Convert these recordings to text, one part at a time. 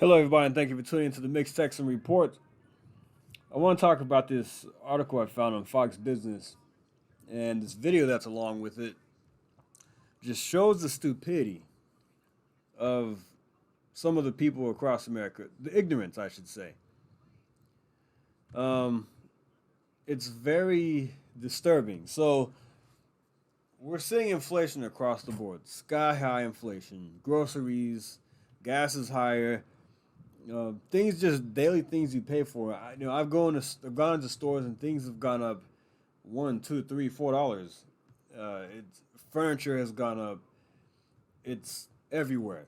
Hello, everybody, and thank you for tuning into the Mixed Texan Report. I want to talk about this article I found on Fox Business, and this video that's along with it just shows the stupidity of some of the people across America, the ignorance, I should say. Um, it's very disturbing. So, we're seeing inflation across the board, sky high inflation, groceries, gas is higher. Things just daily things you pay for. I've gone into stores and things have gone up one, two, three, $4. It's furniture has gone up. It's everywhere,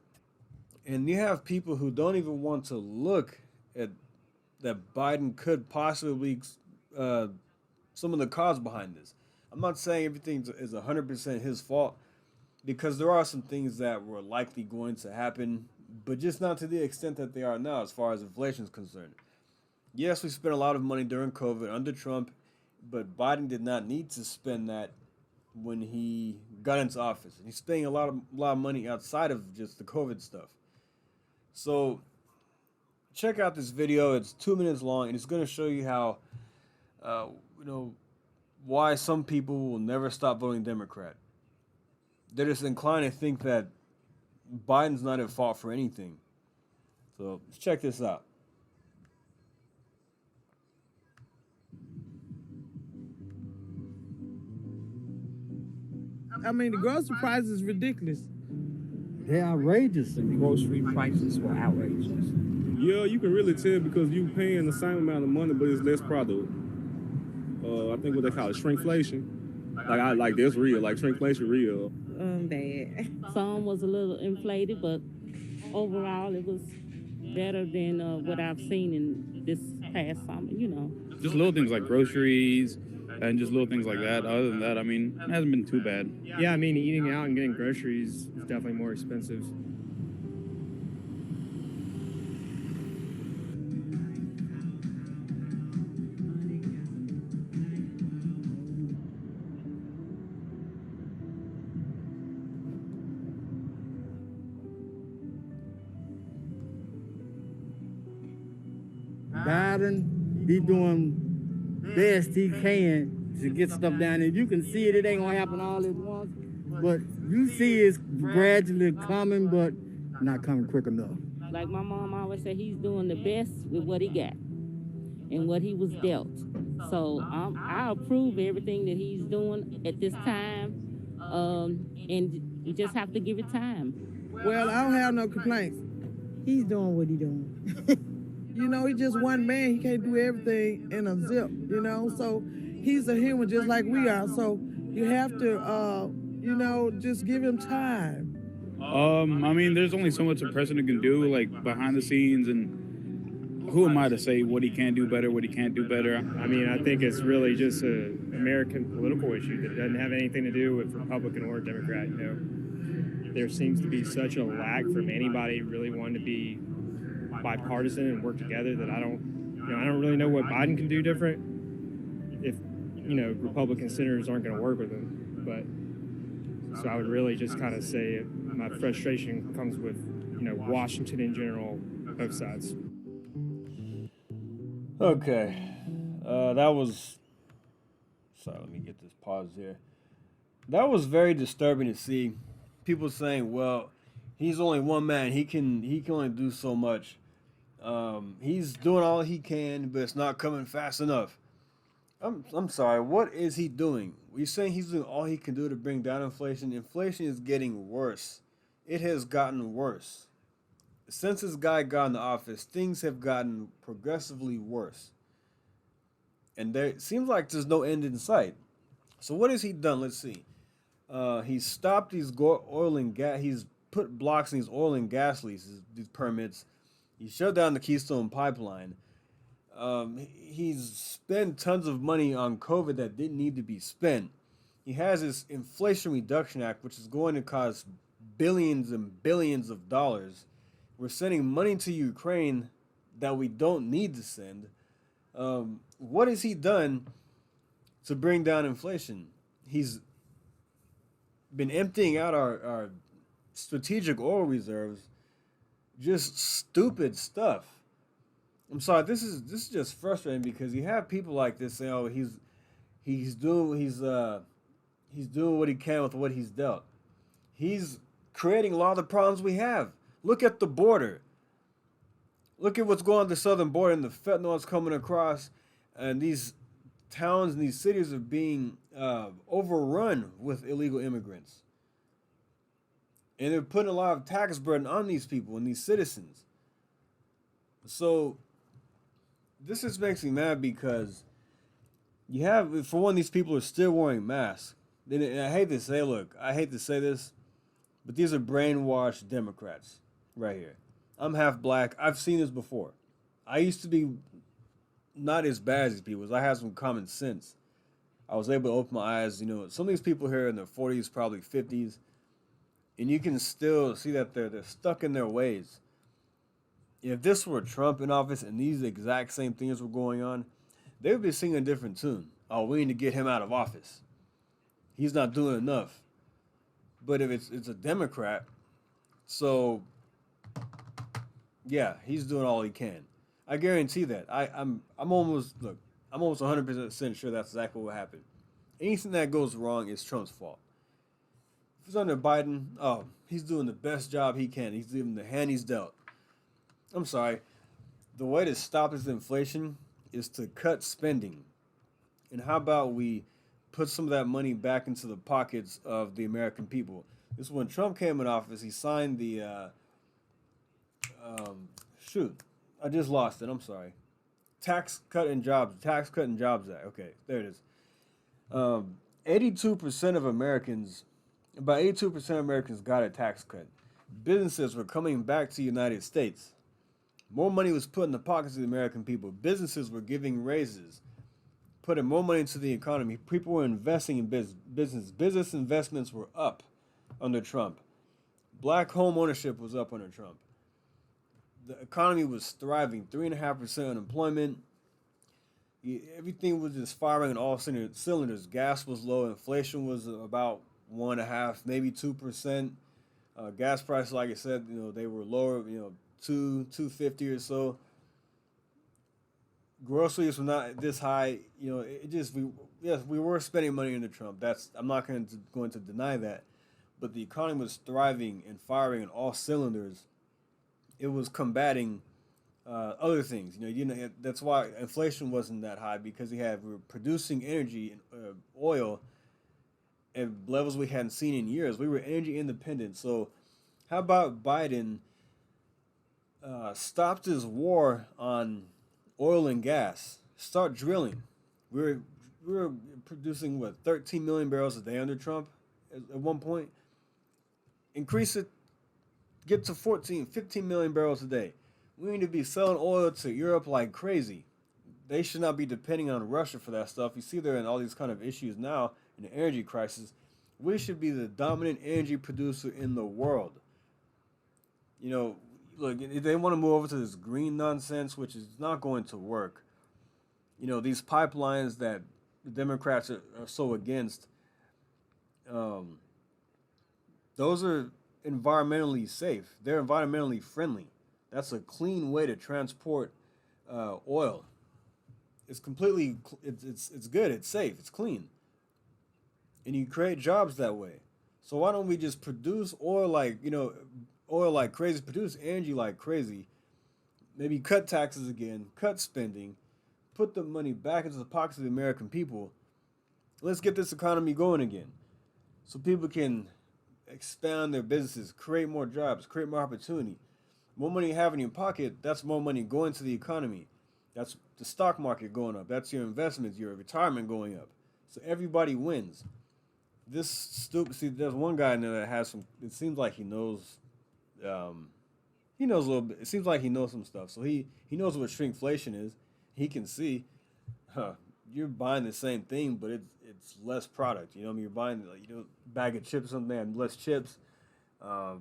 and you have people who don't even want to look at that Biden could possibly uh, some of the cause behind this. I'm not saying everything is 100% his fault because there are some things that were likely going to happen, but just not to the extent that they are now as far as inflation is concerned. Yes, we spent a lot of money during COVID under Trump, but Biden did not need to spend that when he got into office. He's spending a lot of money outside of just the COVID stuff. So check out this video. It's 2 minutes long, and it's going to show you how, uh, you know, why some people will never stop voting Democrat. They're just inclined to think that Biden's not at fault for anything. So let's check this out. I mean, the grocery price is ridiculous. They're outrageous. The grocery prices were outrageous. Yeah, you can really tell because you paying the same amount of money, but it's less product. I think what they call it shrinkflation. Like that's real. Like shrinkflation real. Bad. Some was a little inflated, but overall it was better than what I've seen in this past summer. Just little things like groceries and just little things like that. Other than that, I mean, it hasn't been too bad. Yeah, I mean, eating out and getting groceries is definitely more expensive. Biden, he doing best he can to get stuff down there. You can see it ain't gonna happen all at once, but you see it's gradually coming, but not coming quick enough. Like my mom always said, he's doing the best with what he got and what he was dealt. So I approve everything that he's doing at this time, and you just have to give it time. Well, I don't have no complaints. He's doing what he doing. He's just one man. He can't do everything in a zip, So he's a human just like we are. So you have to, just give him time. I mean, there's only so much a president can do, like behind the scenes, and who am I to say what he can do better, what he can't do better? I mean, I think it's really just an American political issue that doesn't have anything to do with Republican or Democrat. There seems to be such a lack from anybody really wanting to be bipartisan and work together that I don't really know what Biden can do different if Republican senators aren't going to work with him. But so I would really just kind of say my frustration comes with Washington in general, both sides. Okay, that was. Sorry, let me get this pause here. That was very disturbing to see. People saying, "Well, he's only one man. He can only do so much. He's doing all he can, but it's not coming fast enough." I'm sorry. What is he doing? You're saying he's doing all he can do to bring down inflation? Inflation is getting worse. It has gotten worse. Since this guy got in the office, things have gotten progressively worse. And there seems like there's no end in sight. So what has he done? Let's see. He's stopped these oil and gas. He's put blocks in these oil and gas leases, these permits. He shut down the Keystone Pipeline. He's spent tons of money on COVID that didn't need to be spent. He has this Inflation Reduction Act, which is going to cost billions and billions of dollars. We're sending money to Ukraine that we don't need to send. What has he done to bring down inflation? He's been emptying out our strategic oil reserves just stupid stuff. I'm sorry. This is just frustrating because you have people like this saying, "Oh, he's doing what he can with what he's dealt." He's creating a lot of the problems we have. Look at the border. Look at what's going on the southern border and the fentanyl that's coming across, and these towns and these cities are being overrun with illegal immigrants, and they're putting a lot of tax burden on these people and these citizens. So this just makes me mad because you have, for one, these people are still wearing masks. And I hate to say, look, I hate to say this, but these are brainwashed Democrats right here. I'm half black. I've seen this before. I used to be not as bad as these people. I had some common sense. I was able to open my eyes. You know, some of these people here in their 40s, probably 50s, and you can still see that they're stuck in their ways. If this were Trump in office and these exact same things were going on, they would be singing a different tune. Oh, we need to get him out of office. He's not doing enough. But if it's a Democrat, so yeah, he's doing all he can. I guarantee that. I'm almost, look, I'm almost 100% sure that's exactly what happened. Anything that goes wrong is Trump's fault. If it's under Biden, oh, he's doing the best job he can. He's giving the hand he's dealt. I'm sorry. The way to stop this inflation is to cut spending. And how about we put some of that money back into the pockets of the American people? This is when Trump came in office. He signed the shoot, I just lost it. I'm sorry. Tax Cut and Jobs Act. Okay, there it is. 82% of Americans, about 82% of Americans got a tax cut. Businesses were coming back to the United States. More money was put in the pockets of the American people. Businesses were giving raises, putting more money into the economy. People were investing in business. Business investments were up under Trump. Black home ownership was up under Trump. The economy was thriving. 3.5% unemployment. Everything was just firing on all cylinders. Gas was low. Inflation was about 1.5, maybe 2%. Gas prices, like I said, they were lower. 250 or so. Groceries were not this high. We were spending money under Trump. I'm not going to deny that. But the economy was thriving and firing on all cylinders. It was combating other things. That's why inflation wasn't that high, because we were producing energy and oil at levels we hadn't seen in years. We were energy independent. So how about Biden stopped his war on oil and gas? Start drilling. We were producing 13 million barrels a day under Trump at one point. Increase it, get to 14, 15 million barrels a day. We need to be selling oil to Europe like crazy. They should not be depending on Russia for that stuff. You see they're in all these kind of issues now in the energy crisis. We should be the dominant energy producer in the world. Look, if they want to move over to this green nonsense, which is not going to work, these pipelines that the Democrats are so against, those are environmentally safe. They're environmentally friendly. That's a clean way to transport oil. It's completely, it's good. It's safe. It's clean, and you create jobs that way. So why don't we just produce oil like crazy, produce energy like crazy? Maybe cut taxes again, cut spending, put the money back into the pockets of the American people. Let's get this economy going again, so people can expand their businesses, create more jobs, create more opportunity. More money you have in your pocket, that's more money going to the economy. That's the stock market going up. That's your investments, your retirement going up. So everybody wins. There's one guy in there that has some, it seems like he knows a little bit. It seems like he knows some stuff. So he knows what shrinkflation is. He can see, you're buying the same thing, but it's less product. You're buying a bag of chips or something, they have less chips. A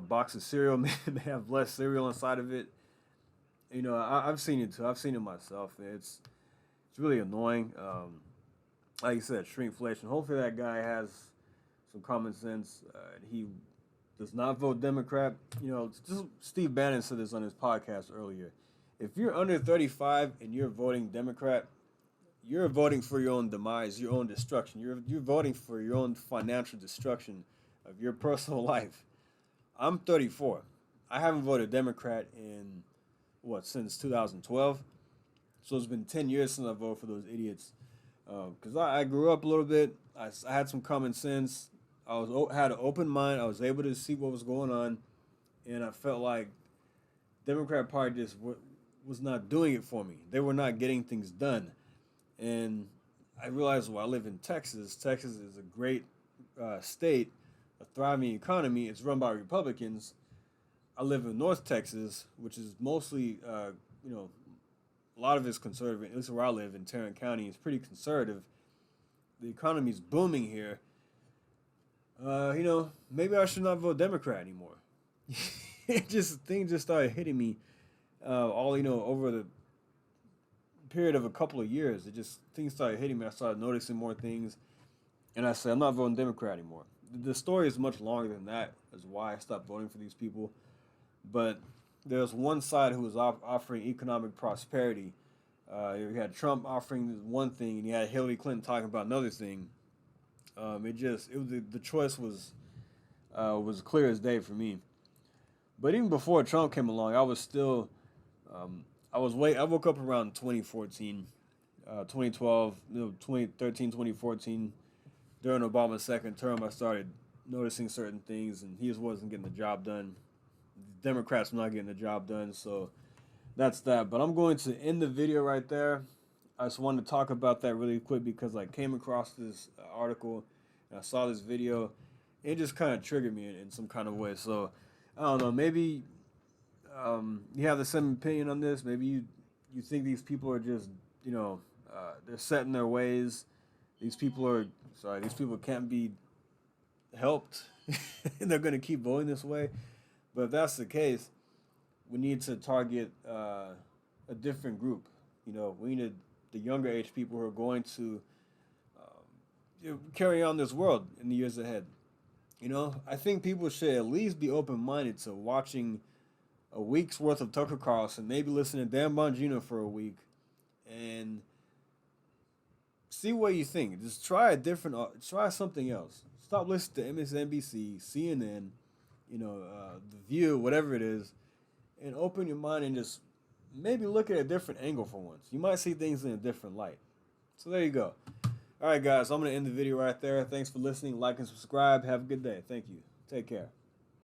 box of cereal may have less cereal inside of it. I've seen it too. I've seen it myself. It's really annoying. Like you said, shrinkflation. Hopefully that guy has some common sense. He does not vote Democrat, just Steve Bannon said this on his podcast earlier. If you're under 35 and you're voting Democrat, you're voting for your own demise, your own destruction. You're voting for your own financial destruction of your personal life. I'm 34. I haven't voted Democrat in since 2012. So it's been 10 years since I voted for those idiots. Because I grew up a little bit. I had some common sense. Had an open mind. I was able to see what was going on, and I felt like Democrat Party just was not doing it for me. They were not getting things done, and I realized, I live in Texas. Texas is a great state, a thriving economy. It's run by Republicans. I live in North Texas, which is mostly, a lot of it's conservative. At least where I live in Tarrant County, it's pretty conservative. The economy's booming here. Maybe I should not vote Democrat anymore. Things just started hitting me, over the period of a couple of years. Things started hitting me. I started noticing more things, and I said, I'm not voting Democrat anymore. The story is much longer than that, as why I stopped voting for these people. But there's one side who was offering economic prosperity. You had Trump offering one thing, and you had Hillary Clinton talking about another thing. The choice was clear as day for me. But even before Trump came along, I was still, I woke up around 2014, 2012, 2013, 2014. During Obama's second term, I started noticing certain things, and he just wasn't getting the job done. The Democrats were not getting the job done, so that's that. But I'm going to end the video right there. I just wanted to talk about that really quick because I came across this article and I saw this video. It just kind of triggered me in some kind of way. So, I don't know, maybe you have the same opinion on this. Maybe you think these people are just, they're set in their ways. These people can't be helped. And they're going to keep voting this way. But if that's the case, we need to target a different group. We need the younger age people who are going to carry on this world in the years ahead. I think people should at least be open-minded to watching a week's worth of Tucker Carlson, maybe listen to Dan Bongino for a week, and see what you think. Just try something else. Stop listening to MSNBC, CNN, The View, whatever it is, and open your mind and just maybe look at a different angle for once. You might see things in a different light. So there you go. All right, guys, I'm going to end the video right there. Thanks for listening. Like and subscribe. Have a good day. Thank you. Take care.